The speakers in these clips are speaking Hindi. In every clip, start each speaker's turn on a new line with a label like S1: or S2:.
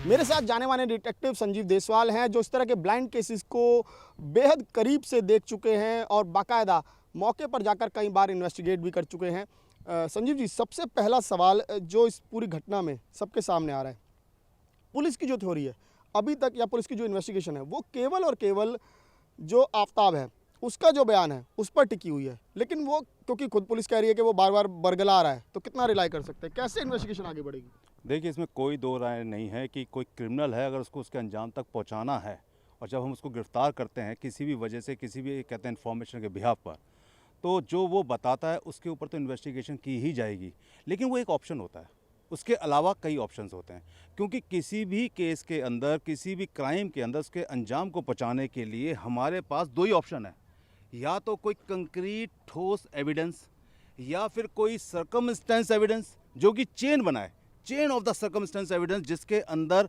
S1: मेरे साथ जाने माने डिटेक्टिव संजीव देसवाल हैं, जो इस तरह के ब्लाइंड केसेस को बेहद करीब से देख चुके हैं और बाकायदा मौके पर जाकर कई बार इन्वेस्टिगेट भी कर चुके हैं। संजीव जी, सबसे पहला सवाल जो इस पूरी घटना में सबके सामने आ रहा है, पुलिस की जो थ्योरी है अभी तक, या पुलिस की जो इन्वेस्टिगेशन है, वो केवल और केवल जो आफताब है उसका जो बयान है उस पर टिकी हुई है। लेकिन वो क्योंकि खुद पुलिस कह रही है कि वो बार बार बरगला रहा है, तो कितना रिलाई कर सकते हैं, कैसे इन्वेस्टिगेशन आगे बढ़ेगी?
S2: देखिए, इसमें कोई दो राय नहीं है कि कोई क्रिमिनल है, अगर उसको उसके अंजाम तक पहुंचाना है और जब हम उसको गिरफ्तार करते हैं किसी भी वजह से, किसी भी कहते हैं इन्फॉर्मेशन के बिहाफ पर, तो जो वो बताता है उसके ऊपर तो इन्वेस्टिगेशन की ही जाएगी। लेकिन वो एक ऑप्शन होता है, उसके अलावा कई ऑप्शंस होते हैं, क्योंकि किसी भी केस के अंदर, किसी भी क्राइम के अंदर उसके अंजाम को पहुंचाने के लिए हमारे पास दो ही ऑप्शन है। या तो कोई कंक्रीट ठोस एविडेंस, या फिर कोई सर्कमस्टेंस एविडेंस जो कि चेन बनाए, chain of the circumstance evidence, जिसके अंदर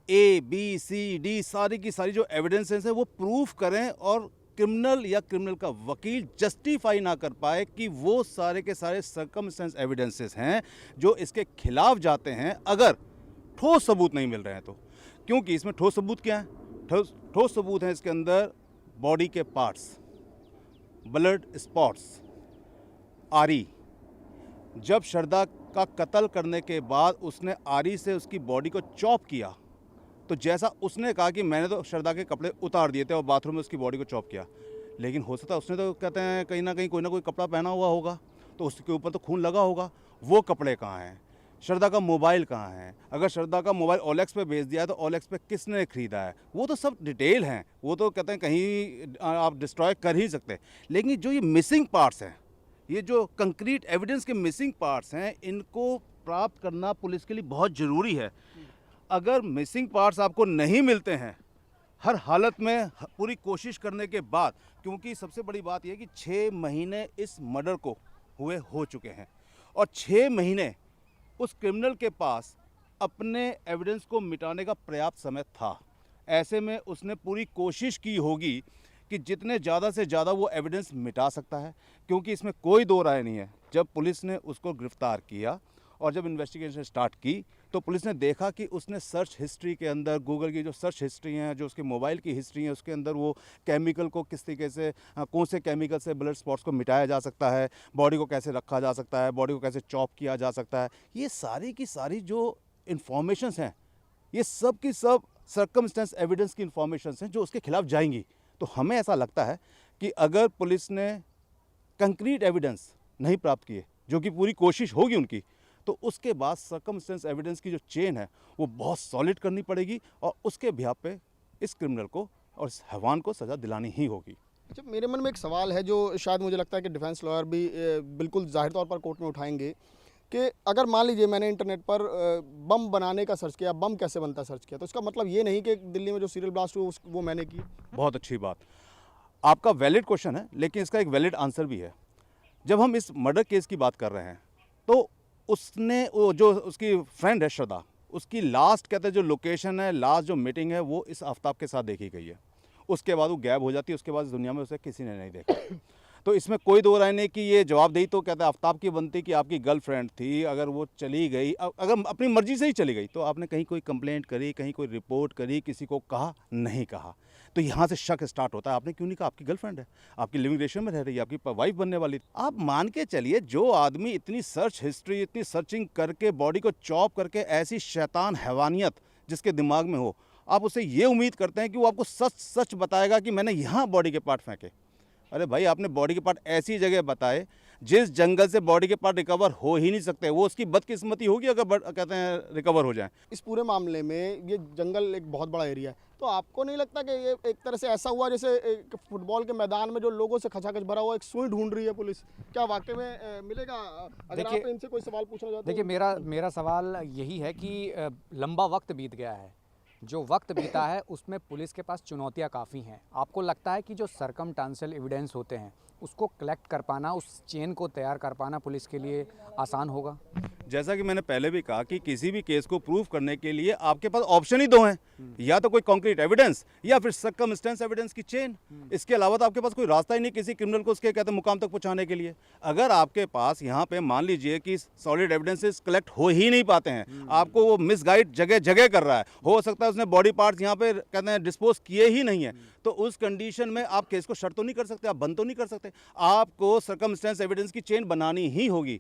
S2: ए बी सी डी सारी की सारी जो एविडेंसेस हैं वो प्रूफ करें और क्रिमिनल या क्रिमिनल का वकील जस्टिफाई ना कर पाए कि वो सारे के सारे सर्कमस्टेंस एविडेंसेस हैं जो इसके खिलाफ जाते हैं, अगर ठोस सबूत नहीं मिल रहे हैं तो। क्योंकि इसमें ठोस सबूत क्या है? ठोस सबूत हैं इसके अंदर बॉडी के पार्ट्स, ब्लड स्पॉट्स, आरी। जब श्रद्धा का कत्ल करने के बाद उसने आरी से उसकी बॉडी को चॉप किया, तो जैसा उसने कहा कि मैंने तो श्रद्धा के कपड़े उतार दिए थे और बाथरूम में उसकी बॉडी को चॉप किया, लेकिन हो सकता है उसने तो कहते हैं कहीं ना कोई कपड़ा पहना हुआ होगा, तो उसके ऊपर तो खून लगा होगा। वो कपड़े कहाँ हैं? श्रद्धा का मोबाइल कहाँ है? अगर श्रद्धा का मोबाइल ओलेक्स पे भेज दिया है तो ओलेक्स पे किसने खरीदा है? वो तो सब डिटेल हैं, वो तो कहते हैं कहीं आप डिस्ट्रॉय कर ही सकते। लेकिन जो ये मिसिंग पार्ट्स हैं, ये जो कंक्रीट एविडेंस के मिसिंग पार्ट्स हैं, इनको प्राप्त करना पुलिस के लिए बहुत ज़रूरी है। अगर मिसिंग पार्ट्स आपको नहीं मिलते हैं, हर हालत में पूरी कोशिश करने के बाद, क्योंकि सबसे बड़ी बात यह है कि 6 महीने इस मर्डर को हुए हो चुके हैं और 6 महीने उस क्रिमिनल के पास अपने एविडेंस को मिटाने का पर्याप्त समय था। ऐसे में उसने पूरी कोशिश की होगी कि जितने ज़्यादा से ज़्यादा वो एविडेंस मिटा सकता है, क्योंकि इसमें कोई दो राय नहीं है। जब पुलिस ने उसको गिरफ्तार किया और जब इन्वेस्टिगेशन स्टार्ट की, तो पुलिस ने देखा कि उसने सर्च हिस्ट्री के अंदर, गूगल की जो सर्च हिस्ट्री है, जो उसके मोबाइल की हिस्ट्री है, उसके अंदर वो केमिकल को किस तरीके से, कौन से केमिकल से ब्लड स्पॉट्स को मिटाया जा सकता है, बॉडी को कैसे रखा जा सकता है, बॉडी को कैसे चॉप किया जा सकता है, ये सारी की सारी जो इन्फॉर्मेशंस हैं, ये सब की सब सर्कमस्टेंस एविडेंस की इन्फॉर्मेशंस हैं जो उसके खिलाफ जाएंगी। तो हमें ऐसा लगता है कि अगर पुलिस ने कंक्रीट एविडेंस नहीं प्राप्त किए, जो कि पूरी कोशिश होगी उनकी, तो उसके बाद सर्कमस्टेंस एविडेंस की जो चेन है वो बहुत सॉलिड करनी पड़ेगी और उसके बिहाफ पे इस क्रिमिनल को और इस हैवान को सज़ा दिलानी ही होगी।
S1: अच्छा, मेरे मन में एक सवाल है जो शायद मुझे लगता है कि डिफेंस लॉयर भी बिल्कुल जाहिर तौर पर कोर्ट में उठाएंगे, कि अगर मान लीजिए मैंने इंटरनेट पर बम बनाने का सर्च किया, बम कैसे बनता सर्च किया, तो इसका मतलब ये नहीं कि दिल्ली में जो सीरियल ब्लास्ट हुआ वो मैंने की।
S2: बहुत अच्छी बात, आपका वैलिड क्वेश्चन है, लेकिन इसका एक वैलिड आंसर भी है। जब हम इस मर्डर केस की बात कर रहे हैं, तो उसने, वो जो उसकी फ्रेंड है श्रद्धा, उसकी लास्ट कहते हैं जो लोकेशन है, लास्ट जो मीटिंग है, वो इस आफ्ताब के साथ देखी गई है। उसके बाद वो गायब हो जाती है, उसके बाद इस दुनिया में उसे किसी ने नहीं देखा। तो इसमें कोई दो राय नहीं कि ये जवाबदेही तो कहते हैं आफ्ताब की बनती कि आपकी गर्लफ्रेंड थी, अगर वो चली गई, अगर अपनी मर्जी से ही चली गई, तो आपने कहीं कोई कंप्लेंट करी, कहीं कोई रिपोर्ट करी, किसी को कहा, नहीं कहा, तो यहाँ से शक स्टार्ट होता है। आपने क्यों नहीं कहा? आपकी गर्लफ्रेंड है, आपकी लिविंग रिलेशन में रह रही है, आपकी वाइफ बनने वाली। आप मान के चलिए, जो आदमी इतनी सर्च हिस्ट्री, इतनी सर्चिंग करके बॉडी को चॉप करके, ऐसी शैतान हैवानियत जिसके दिमाग में हो, आप उससे ये उम्मीद करते हैं कि वो आपको सच सच बताएगा कि मैंने यहाँ बॉडी के पार्ट फेंके। अरे भाई, आपने बॉडी के पार्ट ऐसी जगह बताए जिस जंगल से बॉडी के पार्ट रिकवर हो ही नहीं सकते। वो उसकी बदकिस्मती होगी अगर कहते हैं रिकवर हो जाए।
S1: इस पूरे मामले में ये जंगल एक बहुत बड़ा एरिया है, तो आपको नहीं लगता कि ये एक तरह से ऐसा हुआ जैसे एक फुटबॉल के मैदान में जो लोगों से खचाखच भरा हुआ एक सुई ढूंढ रही है पुलिस? क्या वाकई में मिलेगा? अगर आप इनसे कोई सवाल पूछना चाहते
S3: देखिए, मेरा सवाल यही है कि लंबा वक्त बीत गया है, जो वक्त बीता है उसमें पुलिस के पास चुनौतियां काफ़ी हैं। आपको लगता है कि जो सर्कमस्टेंशियल एविडेंस होते हैं उसको कलेक्ट कर पाना, उस चेन को तैयार कर पाना पुलिस के लिए आसान होगा?
S2: जैसा कि मैंने पहले भी कहा कि किसी भी केस को प्रूव करने के लिए आपके पास ऑप्शन ही दो हैं, या तो कोई कॉन्क्रीट एविडेंस या फिर सर्कमस्टेंस एविडेंस की चेन। इसके अलावा तो आपके पास कोई रास्ता ही नहीं किसी क्रिमिनल को उसके कहते हैं मुकाम तक पहुंचाने के लिए। अगर आपके पास यहाँ पे मान लीजिए कि सॉलिड एविडेंसेस कलेक्ट हो ही नहीं पाते हैं, आपको वो मिसगाइड जगह जगह कर रहा है, हो सकता है उसने बॉडी पार्ट्स यहाँ पे कहते हैं डिस्पोज किए ही नहीं है, तो उस कंडीशन में आप केस को शर्त तो नहीं कर सकते, आप बंद तो नहीं कर सकते, आपको सर्कमस्टेंस एविडेंस की चेन बनानी ही होगी।